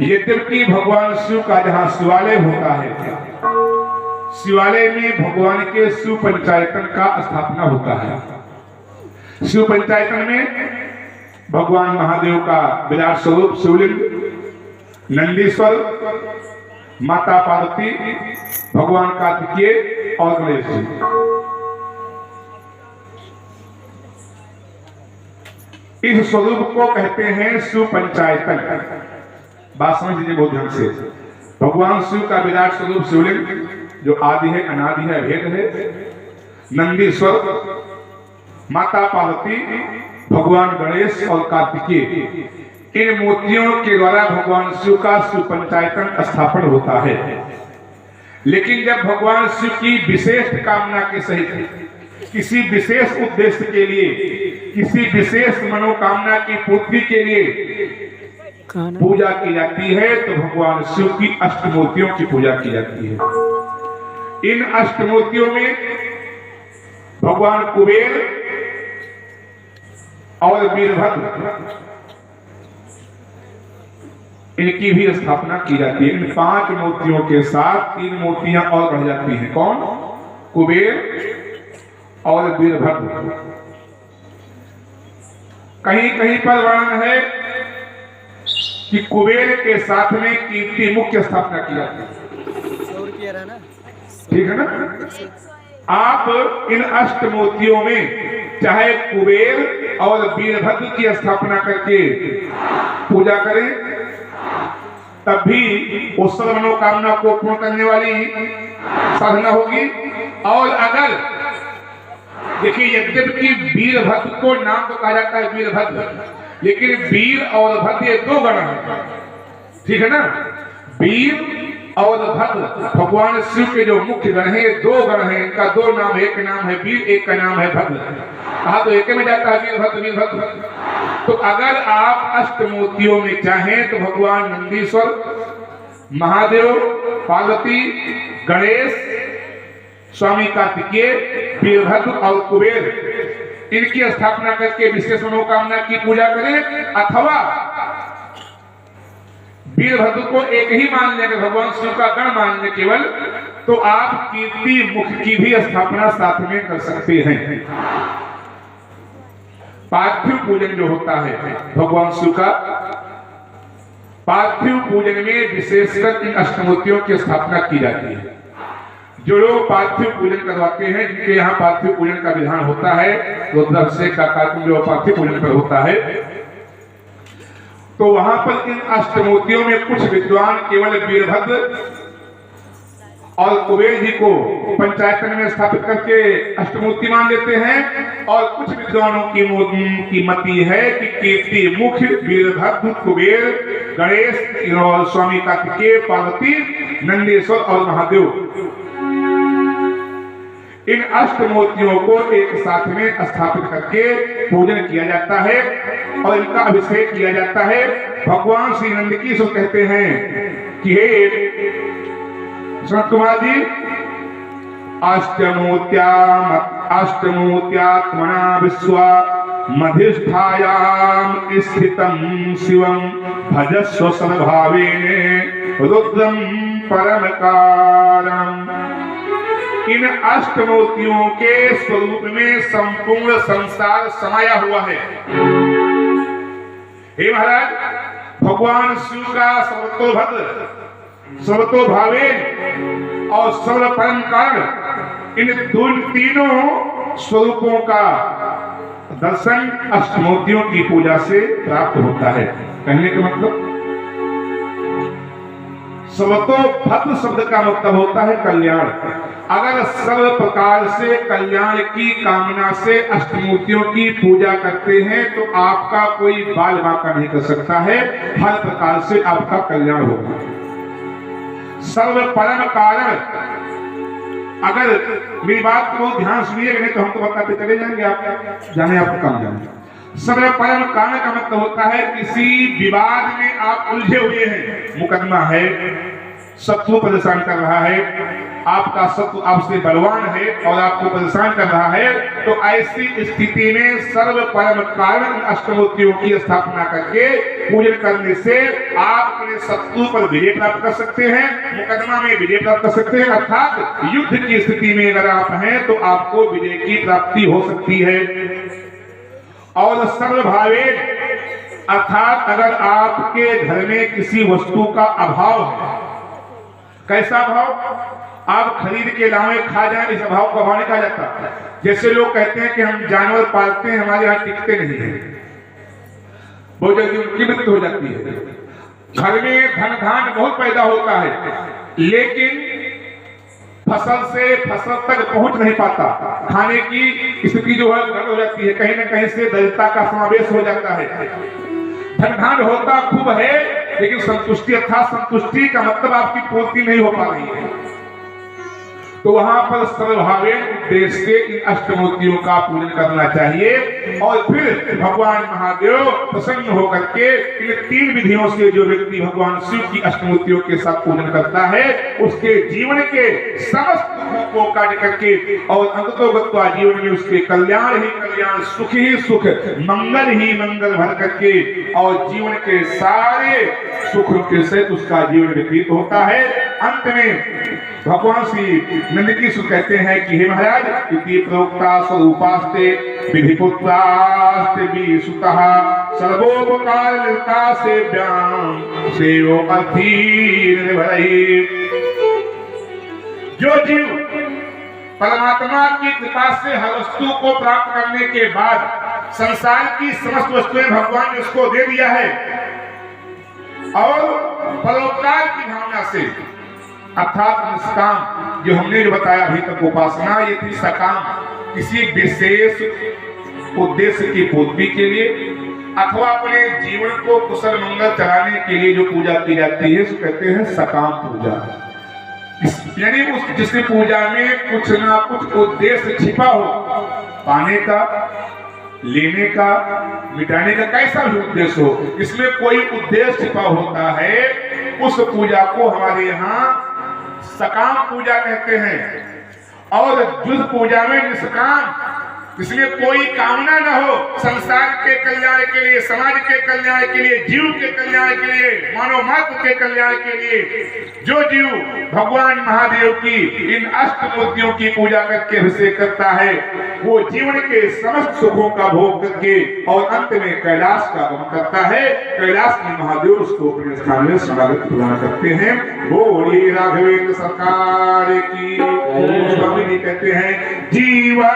यद्यपि भगवान शिव का जहाँ शिवालय होता है, शिवालय में भगवान के शिव पंचायतन का स्थापना होता है। शिव पंचायतन में भगवान महादेव का विराट स्वरूप शिवलिंग, नंदीश्वर, माता पार्वती, भगवान कार्तिकेय और गणेश जी। इस स्वरूप को कहते हैं शिव पंचायतन। बात समझ लीजिए बहुत ध्यान से। भगवान शिव का विराट स्वरूप शिवलिंग जो आदि है, अनादि है, भेद है, नंदीश्वर, माता पार्वती, भगवान गणेश और कार्तिकेय, इन मूर्तियों के द्वारा भगवान शिव का शिव पंचायतन स्थापन होता है। लेकिन जब भगवान शिव की विशेष कामना के सहित किसी विशेष उद्देश्य के लिए, किसी विशेष मनोकामना की पूर्ति के लिए पूजा की जाती है तो भगवान शिव की अष्टमूर्तियों की पूजा की जाती है। इन अष्टमूर्तियों में भगवान कुबेर और वीरभद्र, इनकी भी स्थापना की जाती है। इन 5 मूर्तियों के साथ 3 मूर्तियां और बढ़ जाती हैं। कौन? कुबेर और वीरभद्र। कहीं कहीं पर वर्णन है कि कुबेर के साथ में कीर्ति मुख्य स्थापना की जाती है। ठीक है ना? आप इन अष्टमूर्तियों में चाहे कुबेर और वीरभद्र की स्थापना करके पूजा करें, तब भी उस सर्व मनोकामना को पूर्ण करने वाली साधना होगी। और अगर देखिए, यद्यपि वीरभद्र को नाम तो कहा जाता है वीरभद्र, लेकिन वीर और भद्र ये 2 गण हैं। ठीक है ना? वीर और भद्र भगवान शिव के जो मुख्य गण हैं, 2 गण हैं। इनका 2 नाम है, एक नाम है वीर, एक का नाम है भद्र। कहा तो एक में जाता है वीरभद्र, वीरभद्र। तो अगर आप अष्टमूर्तियों में चाहें तो भगवान नंदीश्वर, महादेव, पार्वती, गणेश, स्वामी कार्तिकेय, वीरभद्र और कुबेर, इनकी स्थापना करके विशेष मनोकामना की पूजा करें। अथवा वीरभद्र को एक ही मान लेंगे, भगवान शिव का गण मान लें केवल, तो आप कीर्ति मुख की भी स्थापना साथ में कर सकते हैं। पार्थिव पूजन जो होता है भगवान शिव का, पार्थिव पूजन में विशेषकर इन अष्टमूर्तियों की स्थापना की जाती है। जो लोग पार्थिव पूजन करवाते हैं, जिनके यहाँ पार्थिव पूजन का विधान होता है, रुद्राभिषेक का कार्यक्रम जो पार्थिव पूजन पर होता है, तो वहां पर इन अष्टमूर्तियों में कुछ विद्वान केवल वीरभद्र और कुबेर जी को पंचायतन में स्थापित करके अष्टमूर्ति मान लेते हैं। और कुछ विद्वानों की मति है कि कीर्ति मुख्य वीरभद्र, कुबेर, गणेश और स्वामी कार्तिकेय, पार्वती, नंदीश्वर और महादेव, इन अष्टमूर्तियों को एक साथ में स्थापित करके पूजन किया जाता है और इनका अभिषेक किया जाता है। भगवान श्री नंद की सो कहते हैं कि हे सनत कुमार जी, अष्टमूर्त्यात्मना विश्वा मधिष्ठायाम स्थितं शिवं भजस्व सद्भावेन रुद्रं परम कारणम्। इन अष्टमूर्तियों के स्वरूप में संपूर्ण संसार समाया हुआ है। हे महाराज, भगवान शिव का सर्वतोभद्र, सर्वतोभावेन और सर्व परम कारण, इन तीनों स्वरूपों का दर्शन अष्टमूर्तियों की पूजा से प्राप्त होता है। कहने का मतलब, सर्वतोभद्र शब्द का मतलब होता है कल्याण। अगर सर्व प्रकार से कल्याण की कामना से अष्टमूर्तियों की पूजा करते हैं तो आपका कोई बाल बांका नहीं कर सकता है, हर प्रकार से आपका कल्याण होगा। सर्व परम कारण, अगर मेरी बात को ध्यान सुनिएगा, नहीं तो हम तो बताते चले जाएंगे, आप जाने आपको काम जाने। सर्व परम कारण का मतलब होता है किसी विवाद में आप उलझे हुए हैं, मुकदमा है, शत्रु परेशान कर रहा है, आपका शत्रु आपसे बलवान है और आपको परेशान कर रहा है, तो ऐसी स्थिति में सर्व परम कारण अष्टमूर्तियों की स्थापना करके पूजन करने से आप अपने शत्रु पर विजय प्राप्त कर सकते हैं, मुकदमा में विजय प्राप्त कर सकते हैं, अर्थात युद्ध की स्थिति में अगर आप हैं तो आपको विजय की प्राप्ति हो सकती है। और सर्वभावे अर्थात अगर आपके घर में किसी वस्तु का अभाव है, कैसा अभाव, आप खरीद के लावे खा जाए, इस अभाव का अभाव नहीं कहा जाता। जैसे लोग कहते हैं कि हम जानवर पालते हैं, हमारे यहाँ टिकते नहीं है, बहुत जल्दी उनकी मृत्यु हो जाती है। घर में धन धान बहुत पैदा होता है, लेकिन फसल से फसल तक पहुंच नहीं पाता, खाने की स्थिति जो है गड़बड़ हो जाती है, कहीं न कहीं से दरिद्रता का समावेश हो जाता है। धन धान होता खूब है, लेकिन संतुष्टि अर्थात संतुष्टि का मतलब आपकी पूर्ति नहीं हो पा रही है, तो वहां पर सर्वभावे उद्देश्य से इन अष्टमूर्तियों का पूजन करना चाहिए। और फिर भगवान महादेव प्रसन्न होकर के इन 3 विधियों से जो व्यक्ति भगवान शिव की अष्टमूर्तियों के साथ पूजन करता है, उसके जीवन के समस्त दुखों को काट करके और अंततोगत्वा जीवन में उसके कल्याण ही कल्याण, सुख ही सुख, मंगल ही मंगल भर करके और जीवन के सारे सुख के सहित उसका जीवन व्यतीत होता है। अंत में भगवान श्री नंद सुख कहते हैं कि हे महाराज, इति प्रोक्ता स्वरूपास्ते विधिपुत्रास्ते विसुतः सर्वोपकार निरता सेव्याम सेवो अधीर भरहि। जो जीव परमात्मा की कृपा से हर वस्तु को प्राप्त करने के बाद संसार की समस्त वस्तुएं भगवान ने उसको दे दिया है, और परोपकार की भावना से अर्थात निष्काम, जो हमने जो बताया अभी तक उपासना, ये थी सकाम, किसी विशेष उद्देश्य की पूर्ति के लिए अथवा अपने जीवन को कुशल मंगल चलाने के लिए जो पूजा की जाती है, उसको कहते हैं सकाम पूजा। यानी उस जिस पूजा में कुछ ना कुछ उद्देश्य छिपा हो, पाने का, लेने का, मिटाने का, कैसा भी उद्देश्य हो, इसमें कोई उद्देश्य छिपा होता है, उस पूजा को हमारे यहाँ सकाम पूजा कहते हैं। और जिस पूजा में निष्काम, इसलिए कोई कामना न हो, संसार के कल्याण के लिए, समाज के कल्याण के लिए, जीव के कल्याण के लिए, मानव मात्र के कल्याण के लिए, जो जीव भगवान महादेव की इन अष्टमूर्तियों की पूजा करके अभिषेक करता है, वो जीवन के समस्त सुखों का भोग करके और अंत में कैलाश का गमन करता है। कैलाश में महादेव उसको अपने स्थान में स्वागत प्रदान करते हैं। बोली राघवेंद्र सरकार की। स्वामी जी कहते हैं जीवा